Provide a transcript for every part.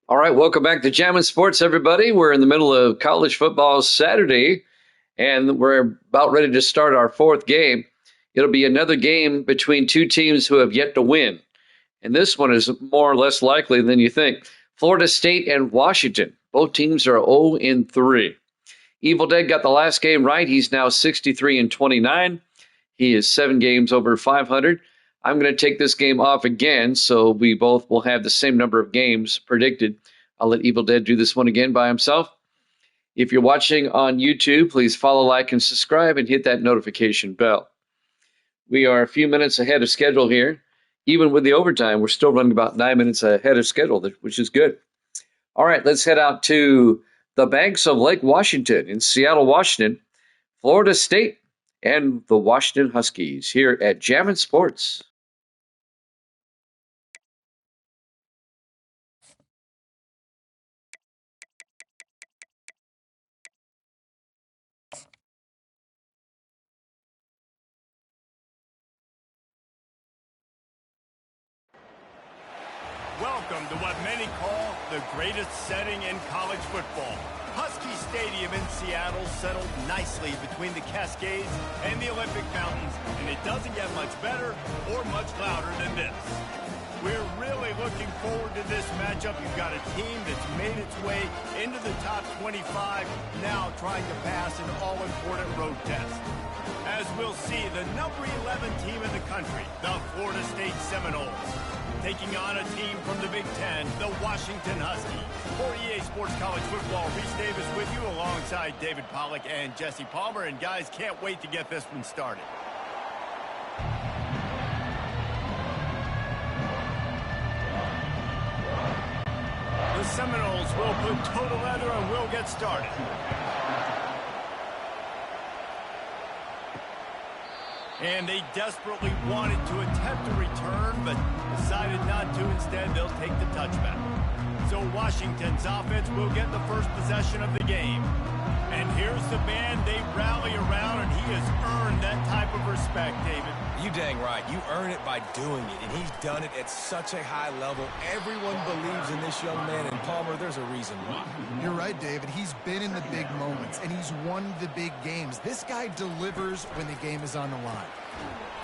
All right, welcome back to Jammin' Sports, everybody. We're in the middle of college football Saturday, and we're about ready to start our fourth game. It'll be another game between two teams who have yet to win, and this one is more or less likely than you think. Florida State and Washington. Both teams are 0-3. Evil Dead got the last game right. He's now 63-29. He is 7 games over 500. I'm going to take this game off again, so we both will have the same number of games predicted. I'll let Evil Dead do this one again by himself. If you're watching on YouTube, please follow, like, and subscribe, and hit that notification bell. We are a few minutes ahead of schedule here. Even with the overtime, we're still running about 9 minutes ahead of schedule, which is good. All right, let's head out to the banks of Lake Washington in Seattle, Washington. Florida State and the Washington Huskies here at Jammin' Sports. Welcome to what many call the greatest setting in college football. Husky Stadium in Seattle settled nicely between the Cascades and the Olympic Mountains, and it doesn't get much better or much louder than this. We're really looking forward to this matchup. You've got a team that's made its way into the top 25, now trying to pass an all-important road test. As we'll see, the number 11 team in the country, the Florida State Seminoles, taking on a team from the Big Ten, the Washington Huskies. For EA Sports College Football, Reese Davis with you alongside David Pollack and Jesse Palmer. And guys, can't wait to get this one started. The Seminoles will put toe together and we'll get started. And they desperately wanted to attempt a return, but decided not to. Instead, they'll take the touchback. So Washington's offense will get the first possession of the game. And here's the man they rally around, and he has earned that type of respect, David. You dang right. You earn it by doing it, and he's done it at such a high level. Everyone believes in this young man, and Palmer, there's a reason why. You're right, David. He's been in the big moments, and he's won the big games. This guy delivers when the game is on the line.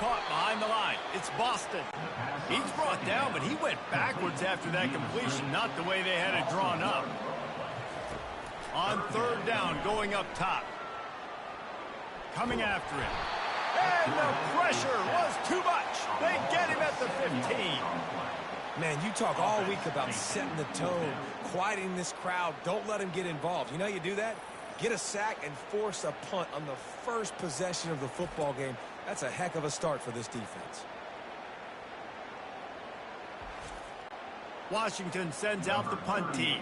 Caught behind the line. It's Boston. He's brought down, but he went backwards after that completion, not the way they had it drawn up. On third down, going up top. Coming after him. And the pressure was too much. They get him at the 15. Man, you talk all week about setting the tone, quieting this crowd. Don't let him get involved. You know how you do that? Get a sack and force a punt on the first possession of the football game. That's a heck of a start for this defense. Washington sends out the punt team.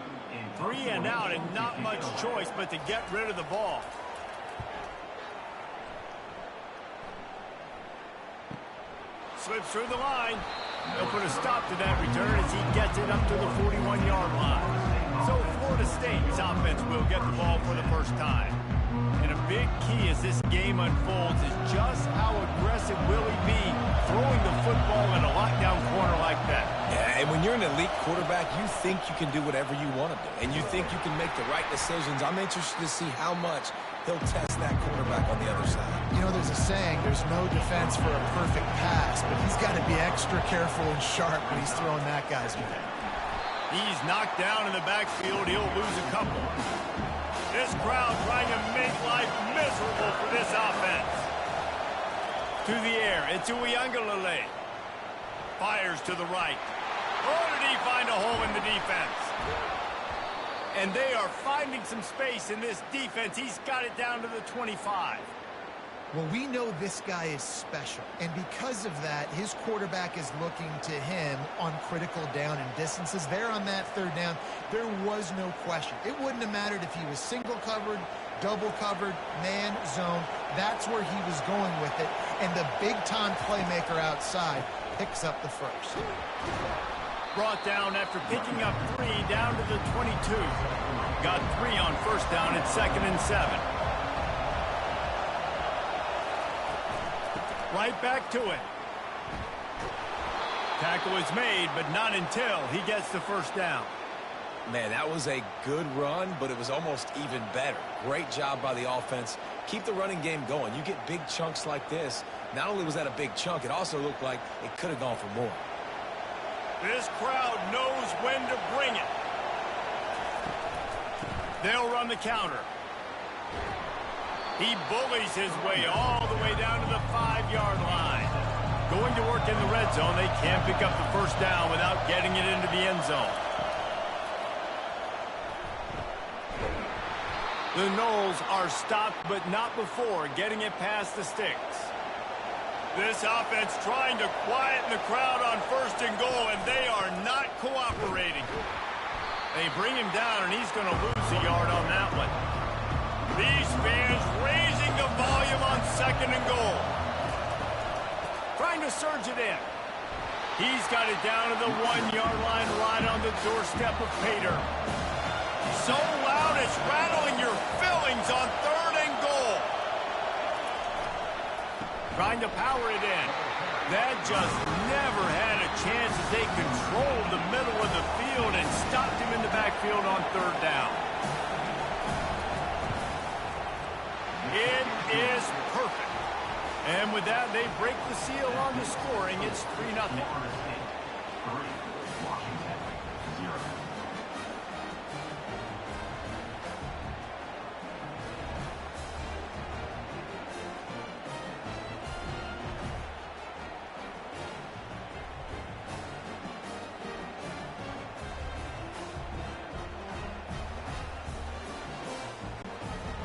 3 and out, and not much choice but to get rid of the ball. Slips through the line. They'll put a stop to that return as he gets it up to the 41-yard line. So Florida State's offense will get the ball for the first time. And a big key as this game unfolds is just how aggressive will he be throwing the football in a lockdown corner like that. Yeah, and when you're an elite quarterback, you think you can do whatever you want to do. And you think you can make the right decisions. I'm interested to see how much he'll test that quarterback on the other side. You know, there's a saying, there's no defense for a perfect pass, but he's got to be extra careful and sharp when he's throwing that guy's way. He's knocked down in the backfield. He'll lose a couple. This crowd trying to make life miserable for this offense. To the air, it's Uiagalelei. Fires to the right. Oh, did he find a hole in the defense? And they are finding some space in this defense. He's got it down to the 25. Well, we know this guy is special, and because of that, his quarterback is looking to him on critical down and distances. There on that third down, there was no question. It wouldn't have mattered if he was single covered, double covered, man, zone. That's where he was going with it, and the big-time playmaker outside picks up the first. Brought down after picking up 3 down to the 22. Got 3 on first down at 2nd and 7. Right back to it. Tackle is made, but not until he gets the first down. Man, that was a good run, but it was almost even better. Great job by the offense. Keep the running game going. You get big chunks like this. Not only was that a big chunk, it also looked like it could have gone for more. This crowd knows when to bring it. They'll run the counter. He bullies his way all the way down to the 5-yard line. Going to work in the red zone, they can't pick up the first down without getting it into the end zone. The Noles are stopped, but not before getting it past the sticks. This offense trying to quieten the crowd on 1st and goal, and they are not cooperating. They bring him down, and he's going to lose a yard on that one. These fans raising the volume on 2nd and goal. Trying to surge it in. He's got it down to the 1-yard line right on the doorstep of Pater. So loud it's rattling your fillings on 3rd and goal. Trying to power it in. That just never had a chance as they controlled the middle of the field and stopped him in the backfield on 3rd down. It is perfect. And with that, they break the seal on the scoring. It's 3-0.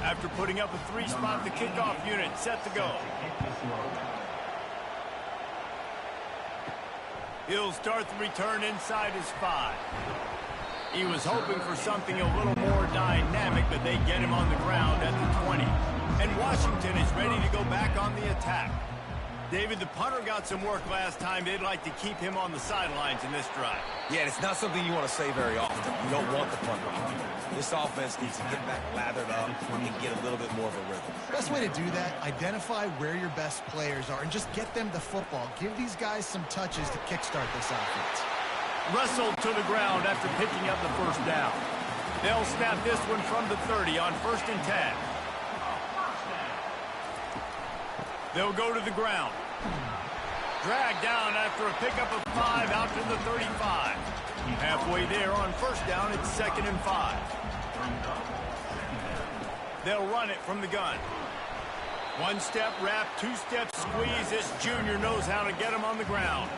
After putting up a 3-spot, the kickoff unit set to go. He'll start the return inside his 5. He was hoping for something a little more dynamic, but they get him on the ground at the 20. And Washington is ready to go back on the attack. David, the punter got some work last time. They'd like to keep him on the sidelines in this drive. Yeah, and it's not something you want to say very often. You don't want the punter. This offense needs to get back lathered up and get a little bit more of a rhythm. Best way to do that, identify where your best players are and just get them the football. Give these guys some touches to kickstart this offense. Wrestled to the ground after picking up the first down. They'll snap this one from the 30 on 1st and 10. They'll go to the ground. Dragged down after a pickup of 5 out to the 35. Halfway there on 1st down, it's 2nd and 5. They'll run it from the gun. 1-step wrap, 2-step squeeze. This junior knows how to get him on the ground.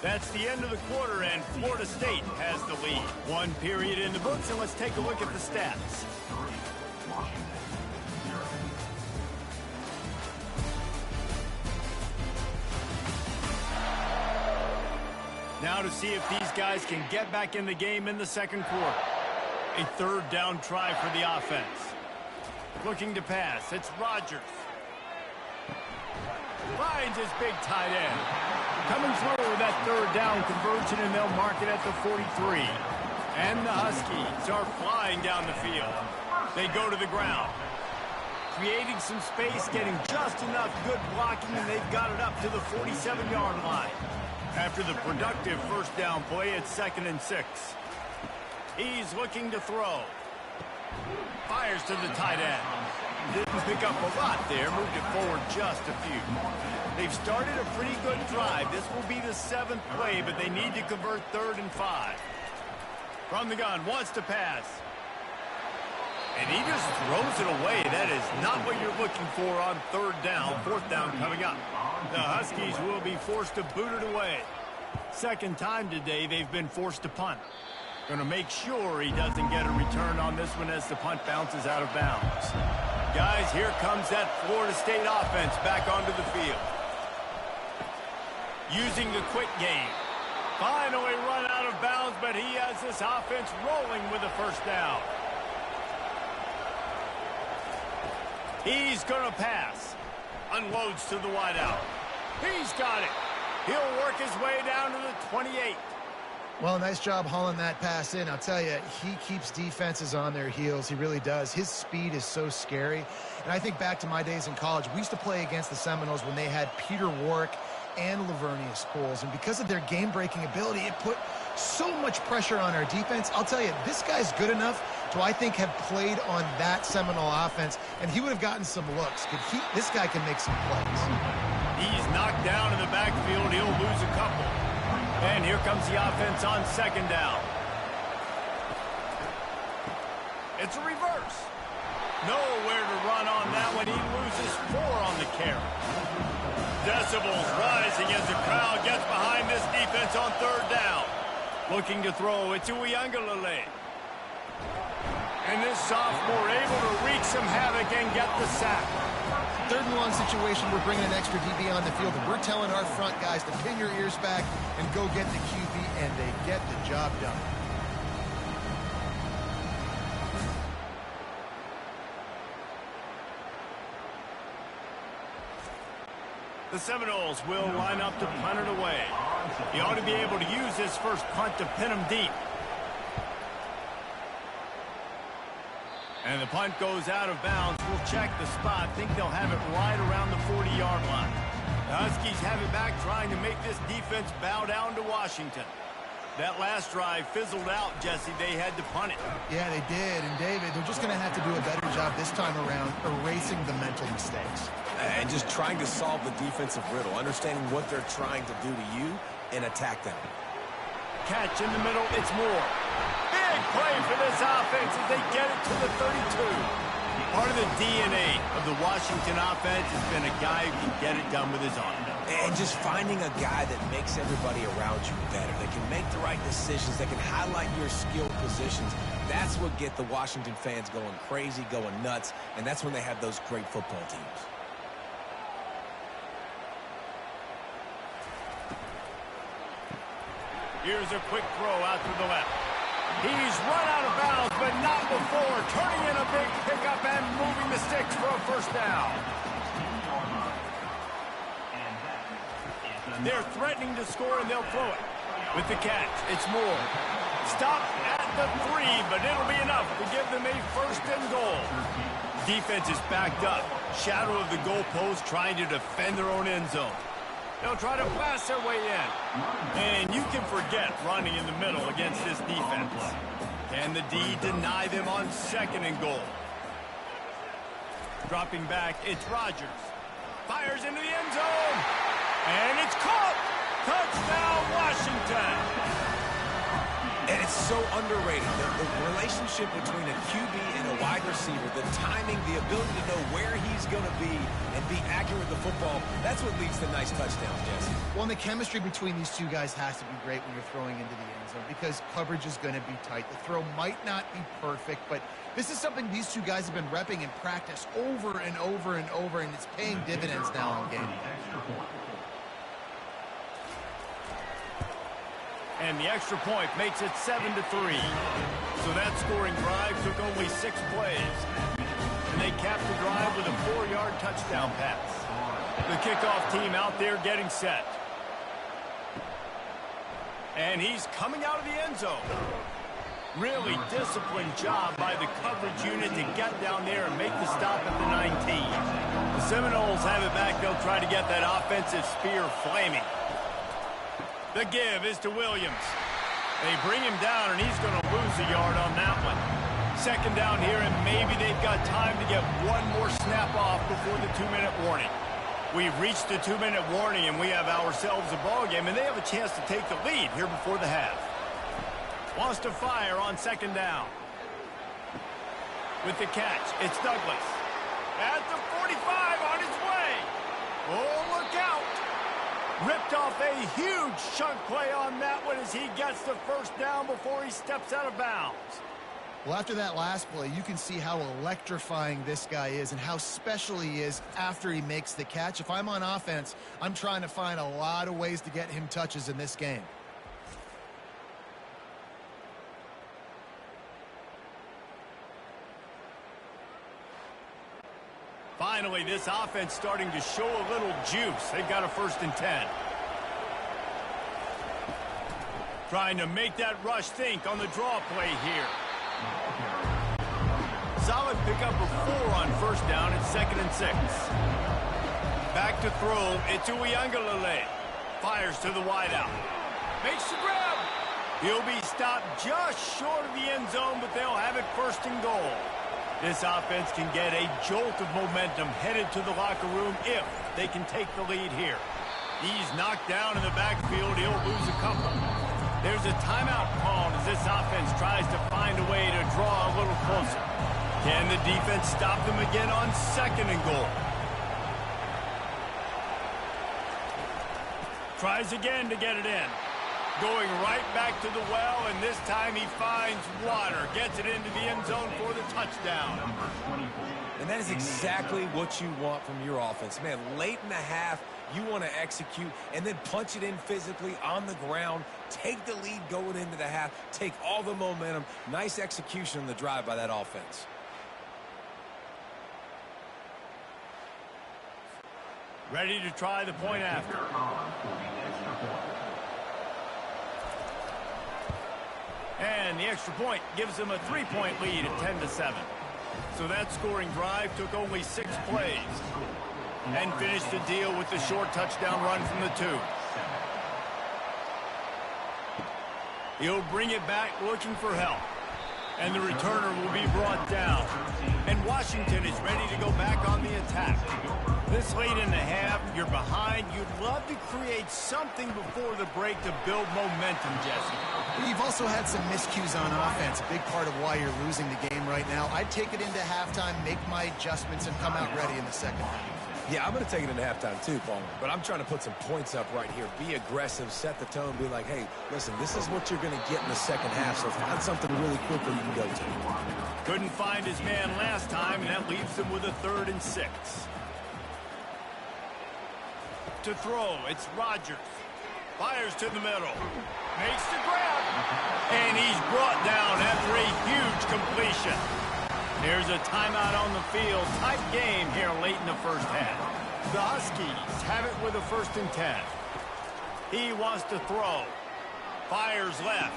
That's the end of the quarter, and Florida State has the lead. 1 period in the books, and let's take a look at the stats. Now to see if these guys can get back in the game in the 2nd quarter. A 3rd down try for the offense. Looking to pass, it's Rodgers. Finds his big tight end. Coming through with that 3rd down conversion, and they'll mark it at the 43. And the Huskies are flying down the field. They go to the ground. Creating some space, getting just enough good blocking, and they've got it up to the 47-yard line. After the productive 1st down play, it's 2nd and 6. He's looking to throw. Fires to the tight end. Didn't pick up a lot there, moved it forward just a few. They've started a pretty good drive. This will be the 7th play, but they need to convert 3rd and 5. From the gun, wants to pass. And he just throws it away. That is not what you're looking for on 3rd down. 4th down coming up. The Huskies will be forced to boot it away. 2nd time today they've been forced to punt. Going to make sure he doesn't get a return on this one as the punt bounces out of bounds. Guys, here comes that Florida State offense back onto the field. Using the quick game. Finally run out of bounds, but he has this offense rolling with a 1st down. He's going to pass. Unloads to the wideout. He's got it. He'll work his way down to the 28. Well, nice job hauling that pass in. I'll tell you, he keeps defenses on their heels. He really does. His speed is so scary. And I think back to my days in college. We used to play against the Seminoles when they had Peter Warrick and Lavernius Coles. And because of their game-breaking ability, it put so much pressure on our defense. I'll tell you, this guy's good enough to, I think, have played on that Seminole offense, and he would have gotten some looks. This guy can make some plays. He's knocked down in the backfield. He'll lose a couple. And here comes the offense on second down. It's a reverse. Nowhere to run on that one. He loses 4 on the carry. Decibels rising as the crowd gets behind this defense on third down. Looking to throw it to Uiagalelei. And this sophomore able to wreak some havoc and get the sack. 3rd and long situation, we're bringing an extra DB on the field, and we're telling our front guys to pin your ears back and go get the QB, and they get the job done. The Seminoles will line up to punt it away. He ought to be able to use his first punt to pin him deep. And the punt goes out of bounds. We'll check the spot. Think they'll have it right around the 40-yard line. The Huskies have it back, trying to make this defense bow down to Washington. That last drive fizzled out, Jesse. They had to punt it. Yeah, they did. And, David, they're just going to have to do a better job this time around erasing the mental mistakes. And just trying to solve the defensive riddle, understanding what they're trying to do to you and attack them. Catch in the middle. It's Moore. Big play for this offense as they get it to the 32. Part of the DNA of the Washington offense has been a guy who can get it done with his arm. And just finding a guy that makes everybody around you better, that can make the right decisions, that can highlight your skilled positions. That's what get the Washington fans going crazy, going nuts, and that's when they have those great football teams. Here's a quick throw out to the left. He's run out of bounds, but not before turning in a big pickup and moving the sticks for a first down. They're threatening to score, and they'll throw it. With the catch, it's Moore. Stopped at the 3, but it'll be enough to give them a first and goal. Defense is backed up. Shadow of the goalpost, trying to defend their own end zone. They'll try to blast their way in. And you can forget running in the middle against this defense. Can the D deny them on second and goal? Dropping back, it's Rodgers. Fires into the end zone. And it's caught. Touchdown, Washington. And it's so underrated. The relationship between a QB and a wide receiver, the timing, the ability to know where he's going to be and be accurate with the football, that's what leads to nice touchdowns, Jesse. Well, and the chemistry between these two guys has to be great when you're throwing into the end zone because coverage is going to be tight. The throw might not be perfect, but this is something these two guys have been repping in practice over and over and over, and it's paying dividends now on game day. And the extra point makes it 7-3. So that scoring drive took only 6 plays. And they capped the drive with a 4-yard touchdown pass. The kickoff team out there getting set. And he's coming out of the end zone. Really disciplined job by the coverage unit to get down there and make the stop at the 19. The Seminoles have it back. They'll try to get that offensive spear flaming. The give is to Williams. They bring him down, and he's going to lose a yard on that one. Second down here, and maybe they've got time to get one more snap off before the 2-minute warning. We've reached the 2-minute warning, and we have ourselves a ball game, and they have a chance to take the lead here before the half. Wants to fire on second down. With the catch, it's Douglas. At the 45 on his way. Oh, look out. Ripped off a huge chunk play on that one as he gets the first down before he steps out of bounds. Well, after that last play, you can see how electrifying this guy is and how special he is after he makes the catch. If I'm on offense, I'm trying to find a lot of ways to get him touches in this game. Finally, this offense starting to show a little juice. They've got a 1st and 10. Trying to make that rush think on the draw play here. Solid pickup of 4 on first down at 2nd and 6. Back to throw. It's Uiagalelei. Fires to the wideout. Makes the grab. He'll be stopped just short of the end zone, but they'll have it 1st and goal. This offense can get a jolt of momentum headed to the locker room if they can take the lead here. He's knocked down in the backfield. He'll lose a couple. There's a timeout called as this offense tries to find a way to draw a little closer. Can the defense stop them again on 2nd and goal? Tries again to get it in. Going right back to the well, and this time he finds water. Gets it into the end zone for the touchdown. And that is exactly what you want from your offense. Man, late in the half, you want to execute and then punch it in physically on the ground. Take the lead going into the half. Take all the momentum. Nice execution on the drive by that offense. Ready to try the point after. And the extra point gives them a 3-point lead at 10-7. So that scoring drive took only 6 plays. And finished the deal with the short touchdown run from the 2. He'll bring it back looking for help. And the returner will be brought down. And Washington is ready to go back on the attack. This late in the half, you're behind. You'd love to create something before the break to build momentum, Jesse. You've also had some miscues on offense, a big part of why you're losing the game right now. I'd take it into halftime, make my adjustments, and come out ready in the second half. Yeah, I'm going to take it into halftime too, Palmer. But I'm trying to put some points up right here. Be aggressive, set the tone, be like, hey, listen, this is what you're going to get in the second half, so find something really quickly you can go to. Couldn't find his man last time, and that leaves them with a 3rd and 6. To throw, it's Rodgers. Fires to the middle. Makes the grab. And he's brought down after a huge completion. There's a timeout on the field. Tight game here late in the first half. The Huskies have it with a 1st and 10. He wants to throw. Fires left.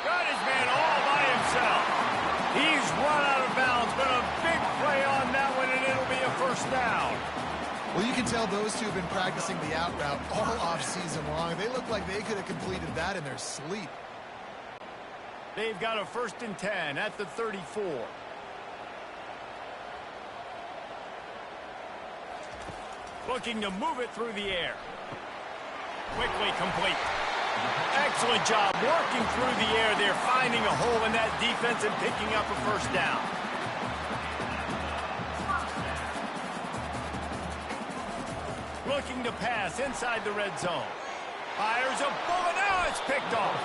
Got his man all by himself. He's run out of bounds, but a big play on that one, and it'll be a 1st down. Well, you can tell those two have been practicing the out route all offseason long. They look like they could have completed that in their sleep. They've got a 1st and 10 at the 34. Looking to move it through the air. Quickly complete. Excellent job working through the air there, finding a hole in that defense and picking up a 1st down. Looking to pass inside the red zone. Fires a bullet. Now it's picked off.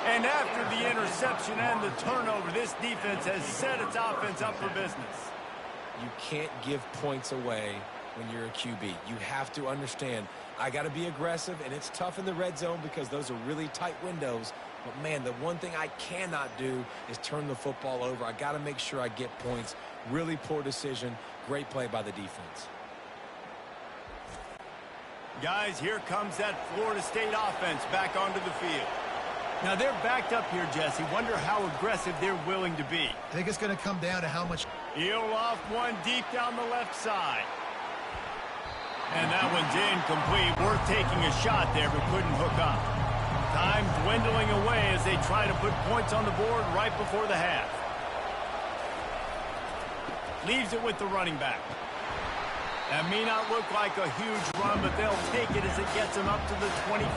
And after the interception and the turnover, this defense has set its offense up for business. You can't give points away when you're a QB. You have to understand, I got to be aggressive, and it's tough in the red zone because those are really tight windows. But, man, the one thing I cannot do is turn the football over. I got to make sure I get points. Really poor decision. Great play by the defense. Guys, here comes that Florida State offense back onto the field. Now, they're backed up here, Jesse. Wonder how aggressive they're willing to be. I think it's going to come down to how much. He'll off one deep down the left side. And that one's incomplete. Worth taking a shot there, but couldn't hook up. Time dwindling away as they try to put points on the board right before the half. Leaves it with the running back. That may not look like a huge run, but they'll take it as it gets them up to the 24.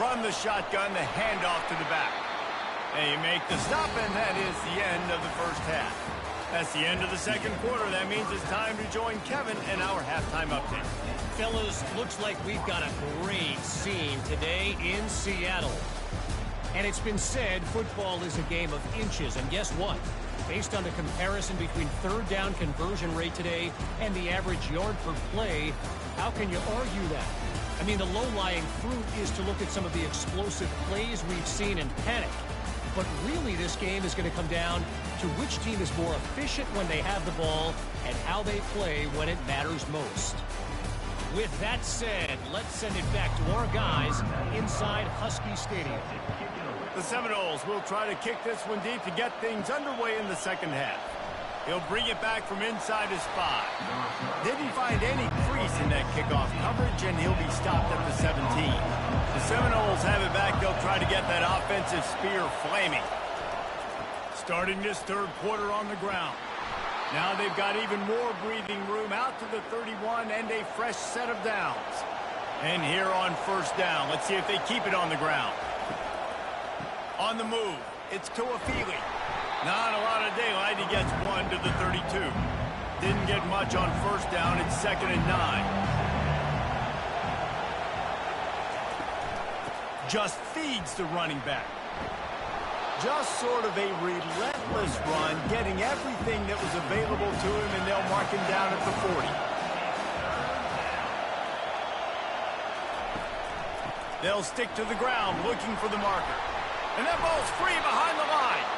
From the shotgun, the handoff to the back. They make the stop, and that is the end of the first half. That's the end of the second quarter. That means it's time to join Kevin and our halftime update. Fellas, looks like we've got a great scene today in Seattle. And it's been said football is a game of inches. And guess what? Based on the comparison between third down conversion rate today and the average yard per play, how can you argue that? I mean, the low-lying fruit is to look at some of the explosive plays we've seen and panic. But really, this game is going to come down to which team is more efficient when they have the ball and how they play when it matters most. With that said, let's send it back to our guys inside Husky Stadium. The Seminoles will try to kick this one deep to get things underway in the second half. He'll bring it back from inside his 5. Didn't find any crease in that kickoff coverage, and he'll be stopped at the 17. The Seminoles have it back. They'll try to get that offensive spear flaming. Starting this third quarter on the ground. Now they've got even more breathing room out to the 31 and a fresh set of downs. And here on first down, let's see if they keep it on the ground. On the move, it's Toafili. Not a lot of daylight. He gets 1 to the 32. Didn't get much on first down. It's 2nd and 9. Just feeds the running back. Just sort of a relentless run, getting everything that was available to him, and they'll mark him down at the 40. They'll stick to the ground, looking for the marker. And that ball's free behind the line.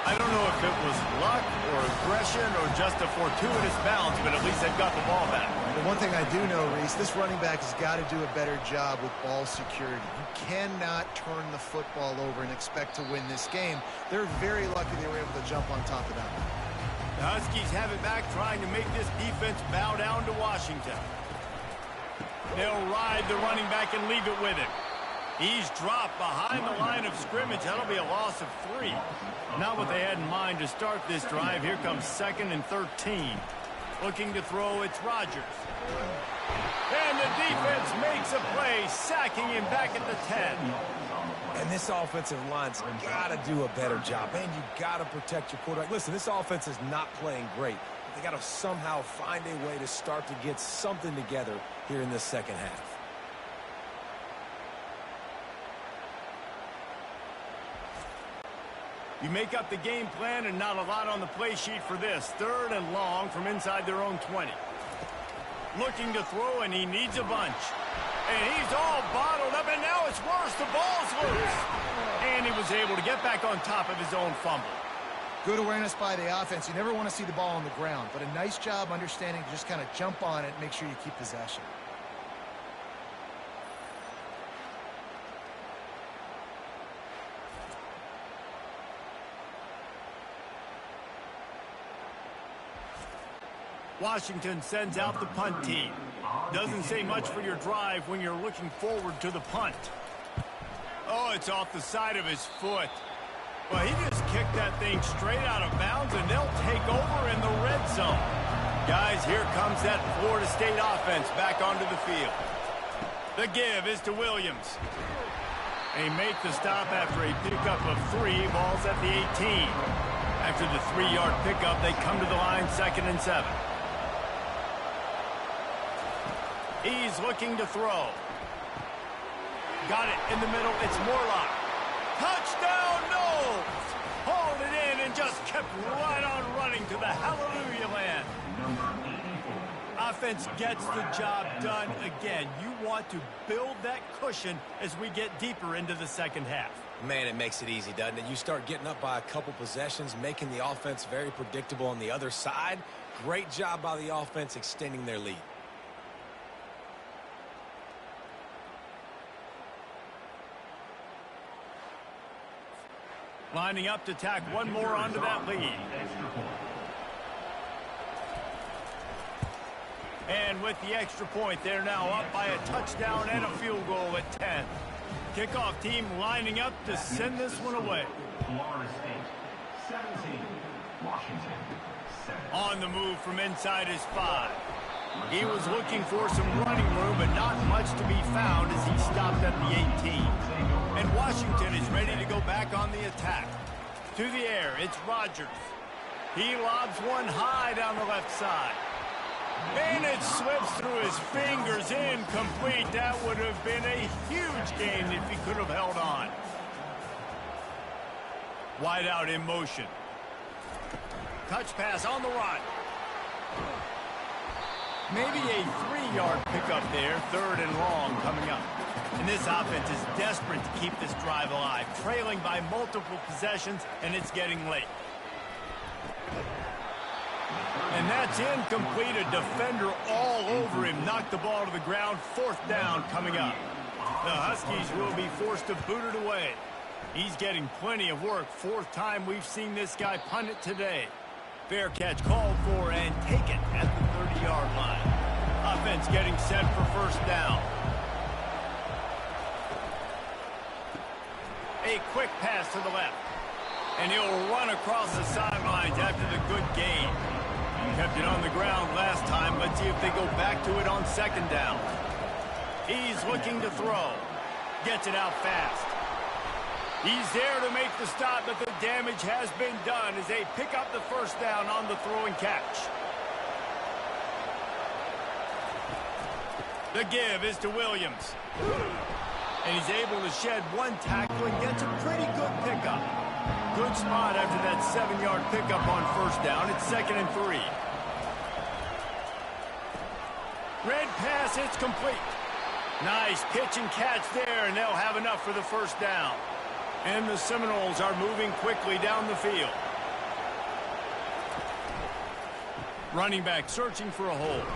I don't know if it was luck or aggression or just a fortuitous bounce, but at least they've got the ball back. The one thing I do know, Reese, this running back has got to do a better job with ball security. You cannot turn the football over and expect to win this game. They're very lucky they were able to jump on top of that one. The Huskies have it back, trying to make this defense bow down to Washington. They'll ride the running back and leave it with him. He's dropped behind the line of scrimmage. That'll be a loss of 3. Not what they had in mind to start this drive. Here comes 2nd and 13. Looking to throw, it's Rodgers. And the defense makes a play, sacking him back at the 10. And this offensive line's got to do a better job. And you got to protect your quarterback. Listen, this offense is not playing great. They got to somehow find a way to start to get something together here in this second half. You make up the game plan, and not a lot on the play sheet for this. 3rd and long from inside their own 20. Looking to throw, and he needs a bunch. And he's all bottled up, and now it's worse. The ball's loose. And he was able to get back on top of his own fumble. Good awareness by the offense. You never want to see the ball on the ground, but a nice job understanding to just kind of jump on it and make sure you keep possession. Washington sends out the punt team. Doesn't say much for your drive when you're looking forward to the punt. Oh, it's off the side of his foot. Well, he just kicked that thing straight out of bounds, and they'll take over in the red zone. Guys, here comes that Florida State offense back onto the field. The give is to Williams. They make the stop after a pickup of 3. Ball's at the 18. After the 3-yard pickup, they come to the line 2nd and 7. He's looking to throw. Got it in the middle. It's Morlock. Touchdown, no! Hauled it in and just kept right on running to the hallelujah land. Offense gets the job done again. You want to build that cushion as we get deeper into the second half. Man, it makes it easy, doesn't it? You start getting up by a couple possessions, making the offense very predictable on the other side. Great job by the offense extending their lead. Lining up to tack one more onto that lead. And with the extra point, they're now up by a touchdown and a field goal at 10. Kickoff team lining up to send this one away. Florida State, 17. Washington, 7. On the move from inside his 5. He was looking for some running room, but not much to be found as he stopped at the 18. And Washington is ready to go back on the attack. To the air, it's Rodgers. He lobs one high down the left side. And it slips through his fingers, incomplete. That would have been a huge gain if he could have held on. Wide out in motion. Touch pass on the run. Maybe a 3-yard pickup there, 3rd and long coming up. And this offense is desperate to keep this drive alive, trailing by multiple possessions, and it's getting late. And that's incomplete. A defender all over him. Knocked the ball to the ground. Fourth down coming up. The Huskies will be forced to boot it away. He's getting plenty of work. Fourth time we've seen this guy punt it today. Fair catch called for and taken at the 30-yard line. Offense getting set for first down. A quick pass to the left. And he'll run across the sidelines after the good gain. Kept it on the ground last time. Let's see if they go back to it on second down. He's looking to throw. Gets it out fast. He's there to make the stop, but the damage has been done as they pick up the first down on the throw and catch. The give is to Williams. And he's able to shed one tackle and gets a pretty good pickup. Good spot after that 7-yard pickup on first down. It's 2nd and 3. Red pass, it's complete. Nice pitch and catch there, and they'll have enough for the first down. And the Seminoles are moving quickly down the field. Running back searching for a hole.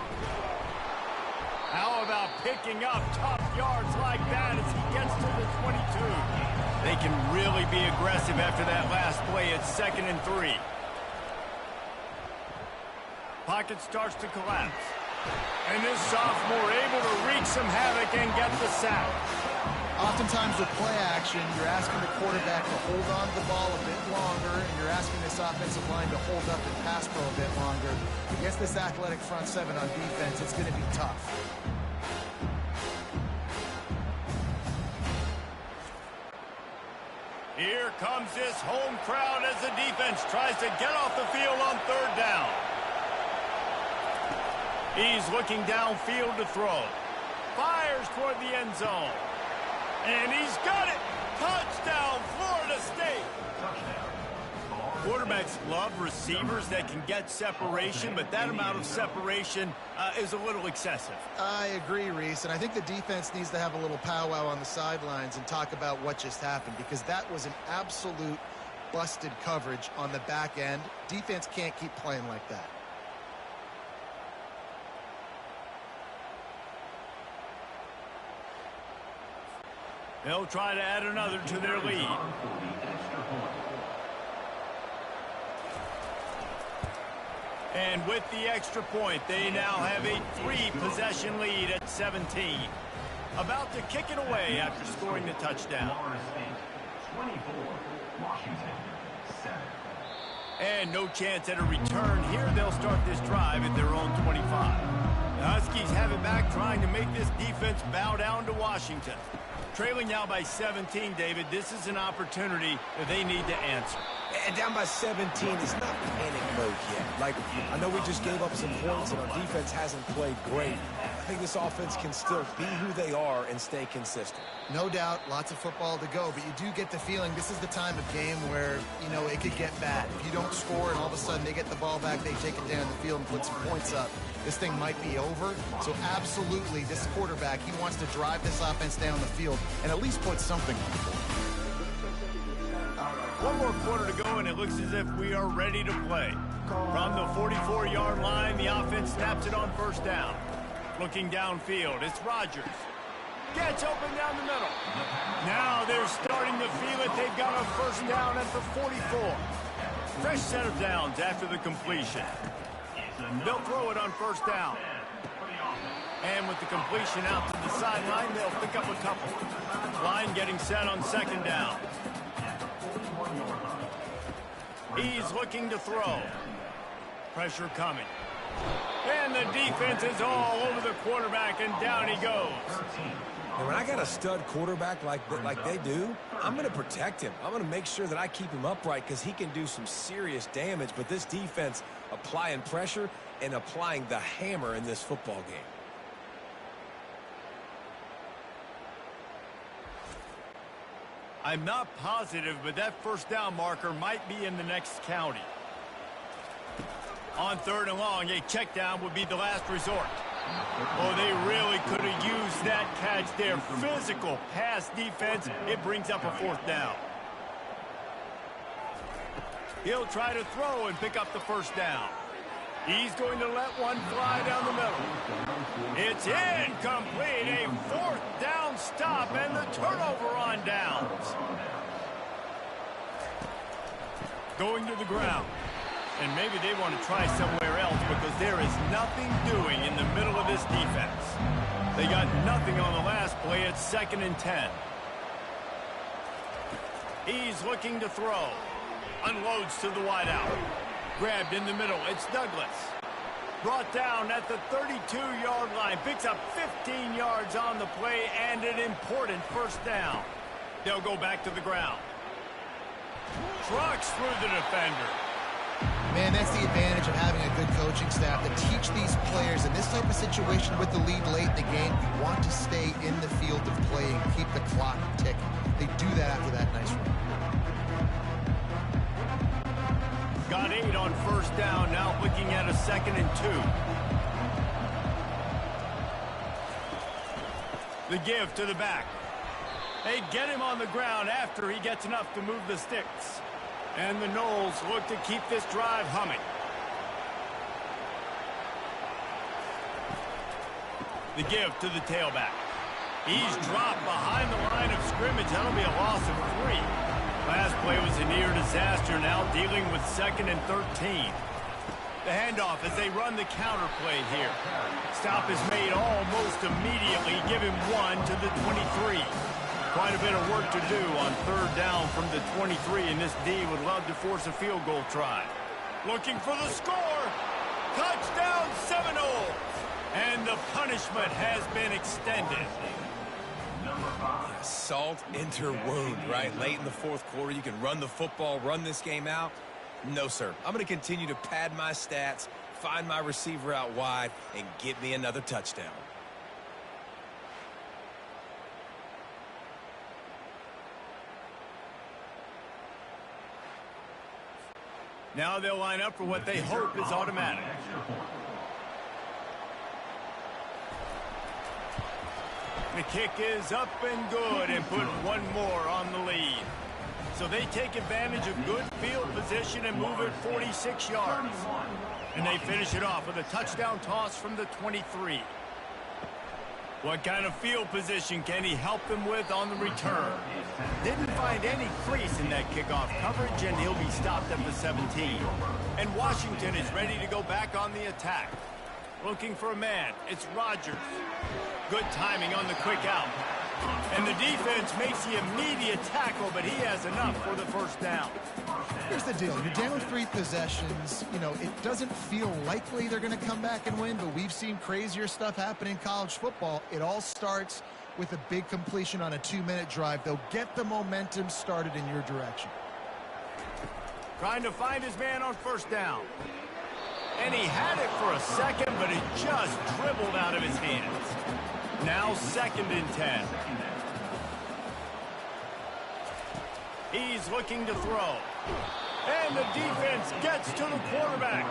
How about picking up tough yards like that as he gets to the 22? They can really be aggressive after that last play. It's 2nd and 3. Pocket starts to collapse. And this sophomore able to wreak some havoc and get the sack. Oftentimes with play action, you're asking the quarterback to hold on to the ball a bit longer, and you're asking this offensive line to hold up and pass pro a bit longer. Against this athletic front seven on defense, it's going to be tough. Here comes this home crowd as the defense tries to get off the field on third down. He's looking downfield to throw. Fires toward the end zone. And he's got it. Touchdown, Florida State. Quarterbacks love receivers that can get separation, but that amount of separation is a little excessive. I agree, Reese, and I think the defense needs to have a little powwow on the sidelines and talk about what just happened, because that was an absolute busted coverage on the back end. Defense can't keep playing like that. They'll try to add another to their lead. And with the extra point, they now have a 3-possession lead at 17. About to kick it away after scoring the touchdown. 24, Washington, 7. And no chance at a return here. They'll start this drive at their own 25. The Huskies have it back, trying to make this defense bow down to Washington. Trailing now by 17, David. This is an opportunity that they need to answer. And down by 17, it's not panic mode yet. Like, I know we just gave up some points and our defense hasn't played great. I think this offense can still be who they are and stay consistent. No doubt, lots of football to go, but you do get the feeling this is the time of game where, you know, it could get bad. If you don't score and all of a sudden they get the ball back, they take it down the field and put some points up, this thing might be over. So absolutely, this quarterback, he wants to drive this offense down the field and at least put something on the board. One more quarter to go, and it looks as if we are ready to play. From the 44-yard line, the offense snaps it on first down. Looking downfield, it's Rodgers. Gets open down the middle. Now they're starting to feel it. They've got a first down at the 44. Fresh set of downs after the completion. They'll throw it on first down. And with the completion out to the sideline, they'll pick up a couple. Line getting set on second down. He's looking to throw. Pressure coming. And the defense is all over the quarterback, and down he goes. And when I got a stud quarterback like they do, I'm going to protect him. I'm going to make sure that I keep him upright because he can do some serious damage. But this defense applying pressure and applying the hammer in this football game. I'm not positive, but that first down marker might be in the next county. On third and long, a check down would be the last resort. Oh, they really could have used that catch there. Physical pass defense. It brings up a fourth down. He'll try to throw and pick up the first down. He's going to let one fly down the middle. It's incomplete. A fourth down stop and the turnover on downs. Going to the ground. And maybe they want to try somewhere else because there is nothing doing in the middle of this defense. They got nothing on the last play. It's 2nd and 10. He's looking to throw. Unloads to the wideout. Grabbed in the middle. It's Douglas. Brought down at the 32-yard line. Picks up 15 yards on the play and an important first down. They'll go back to the ground. Trucks through the defender. Man, that's the advantage of having a good coaching staff to teach these players in this type of situation with the lead late in the game. You want to stay in the field of play and keep the clock ticking. They do that after that nice run. Got 8 on first down, now looking at a 2nd and 2. The give to the back. They get him on the ground after he gets enough to move the sticks. And the Noles look to keep this drive humming. The give to the tailback. He's dropped behind the line of scrimmage. That'll be a loss of 3. Last play was a near disaster, now dealing with 2nd and 13. The handoff as they run the counter play here. Stop is made almost immediately. Give him 1 to the 23. Quite a bit of work to do on 3rd down from the 23, and this D would love to force a field goal try. Looking for the score. Touchdown Seminoles. And the punishment has been extended. Salt enter wound, right? Late in the 4th quarter, you can run the football, run this game out. No, sir. I'm going to continue to pad my stats, find my receiver out wide, and get me another touchdown. Now they'll line up for what they hope is automatic. The kick is up and good and put one more on the lead. So they take advantage of good field position and move it 46 yards. And they finish it off with a touchdown toss from the 23. What kind of field position can he help them with on the return? Didn't find any crease in that kickoff coverage, and he'll be stopped at the 17. And Washington is ready to go back on the attack. Looking for a man. It's Rodgers. Good timing on the quick out. And the defense makes the immediate tackle, but he has enough for the first down. Here's the deal. You're down 3 possessions. You know, it doesn't feel likely they're going to come back and win, but we've seen crazier stuff happen in college football. It all starts with a big completion on a 2-minute drive. They'll get the momentum started in your direction. Trying to find his man on first down. And he had it for a second, but it just dribbled out of his hands. Now 2nd and 10. He's looking to throw. And the defense gets to the quarterback.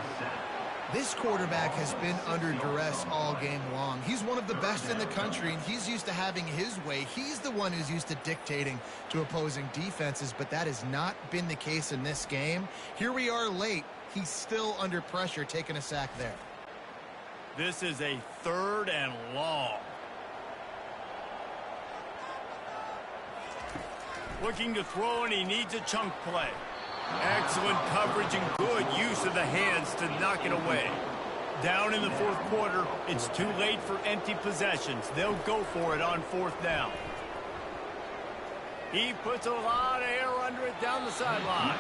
This quarterback has been under duress all game long. He's one of the best in the country, and he's used to having his way. He's the one who's used to dictating to opposing defenses, but that has not been the case in this game. Here we are late. He's still under pressure, taking a sack there. This is a 3rd and long. Looking to throw, and he needs a chunk play. Excellent coverage and good use of the hands to knock it away. Down in the 4th quarter, it's too late for empty possessions. They'll go for it on 4th down. He puts a lot of air under it down the sideline.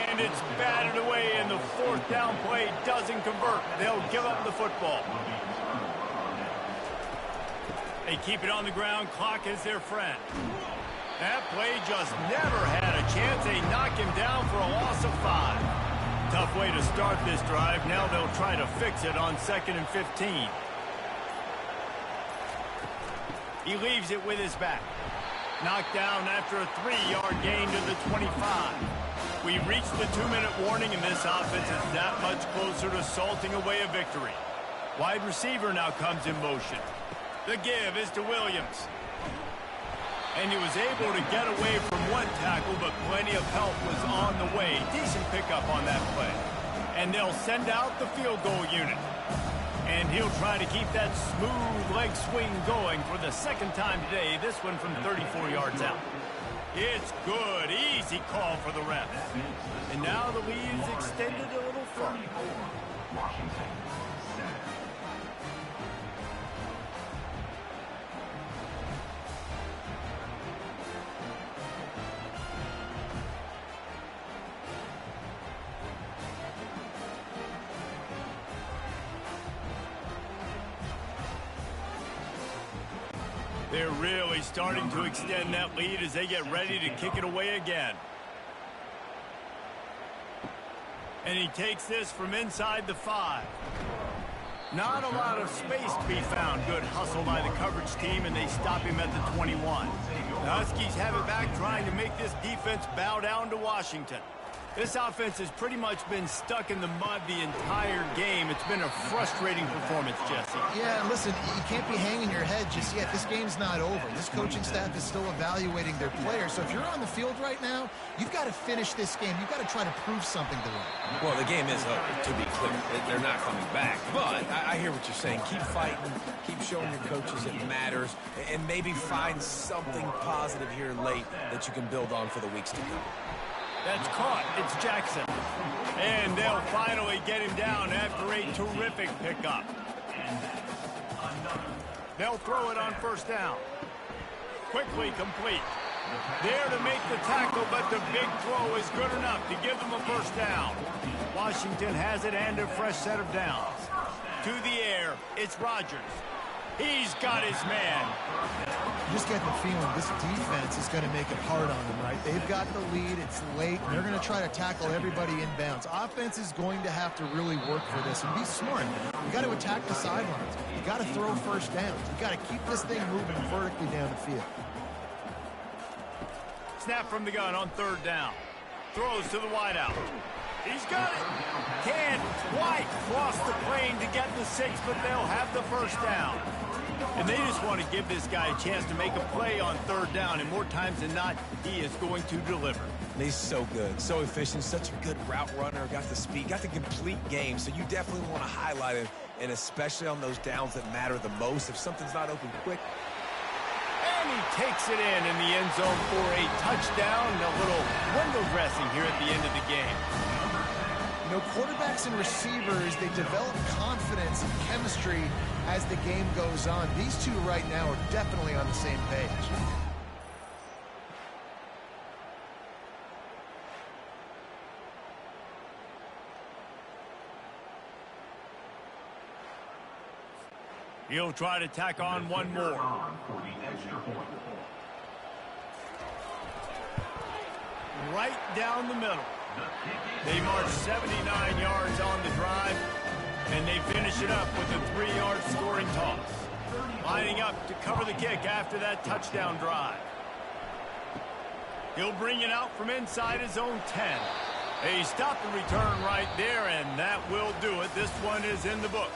And it's batted away, and the 4th down play doesn't convert. They'll give up the football. They keep it on the ground. Clock is their friend. That play just never had a chance. They knock him down for a loss of 5. Tough way to start this drive. Now they'll try to fix it on 2nd and 15. He leaves it with his back. Knocked down after a 3-yard gain to the 25. We reached the 2-minute warning, and this offense is that much closer to salting away a victory. Wide receiver now comes in motion. The give is to Williams. And he was able to get away from one tackle, but plenty of help was on the way. Decent pickup on that play. And they'll send out the field goal unit. And he'll try to keep that smooth leg swing going for the second time today, this one from 34 yards out. It's good. Easy call for the ref. And now the lead is extended a little further. Washington, 7. They're really starting to extend that lead as they get ready to kick it away again. And he takes this from inside the 5. Not a lot of space to be found. Good hustle by the coverage team, and they stop him at the 21. The Huskies have it back, trying to make this defense bow down to Washington. This offense has pretty much been stuck in the mud the entire game. It's been a frustrating performance, Jesse. Yeah, listen, you can't be hanging your head just yet. This game's not over. This coaching staff is still evaluating their players. So if you're on the field right now, you've got to finish this game. You've got to try to prove something to them. Well, the game is over, to be clear. They're not coming back. But I hear what you're saying. Keep fighting. Keep showing your coaches it matters. And maybe find something positive here late that you can build on for the weeks to come. That's caught. It's Jackson. And they'll finally get him down after a terrific pickup. They'll throw it on first down. Quickly complete. There to make the tackle, but the big throw is good enough to give them a first down. Washington has it and a fresh set of downs. To the air, it's Rodgers. He's got his man. You just get the feeling this defense is going to make it hard on them, right? They've got the lead. It's late. And they're going to try to tackle everybody inbounds. Offense is going to have to really work for this and be smart. You got to attack the sidelines. You got to throw first downs. You got to keep this thing moving vertically down the field. Snap from the gun on third down. Throws to the wideout. He's got it. Can't quite cross the plane to get the 6, but they'll have the first down. And they just want to give this guy a chance to make a play on third down, and more times than not, he is going to deliver. He's so good, so efficient, such a good route runner, got the speed, got the complete game, so you definitely want to highlight him, and especially on those downs that matter the most. If something's not open quick. And he takes it in the end zone for a touchdown, and a little window dressing here at the end of the game. You know, quarterbacks and receivers, they develop confidence and chemistry as the game goes on. These two right now are definitely on the same page. He'll try to tack on one more. For the extra point. Right down the middle. They march 79 yards on the drive, and they finish it up with a 3-yard scoring toss. Lining up to cover the kick after that touchdown drive. He'll bring it out from inside his own 10. A stop and return right there, and that will do it. This one is in the book.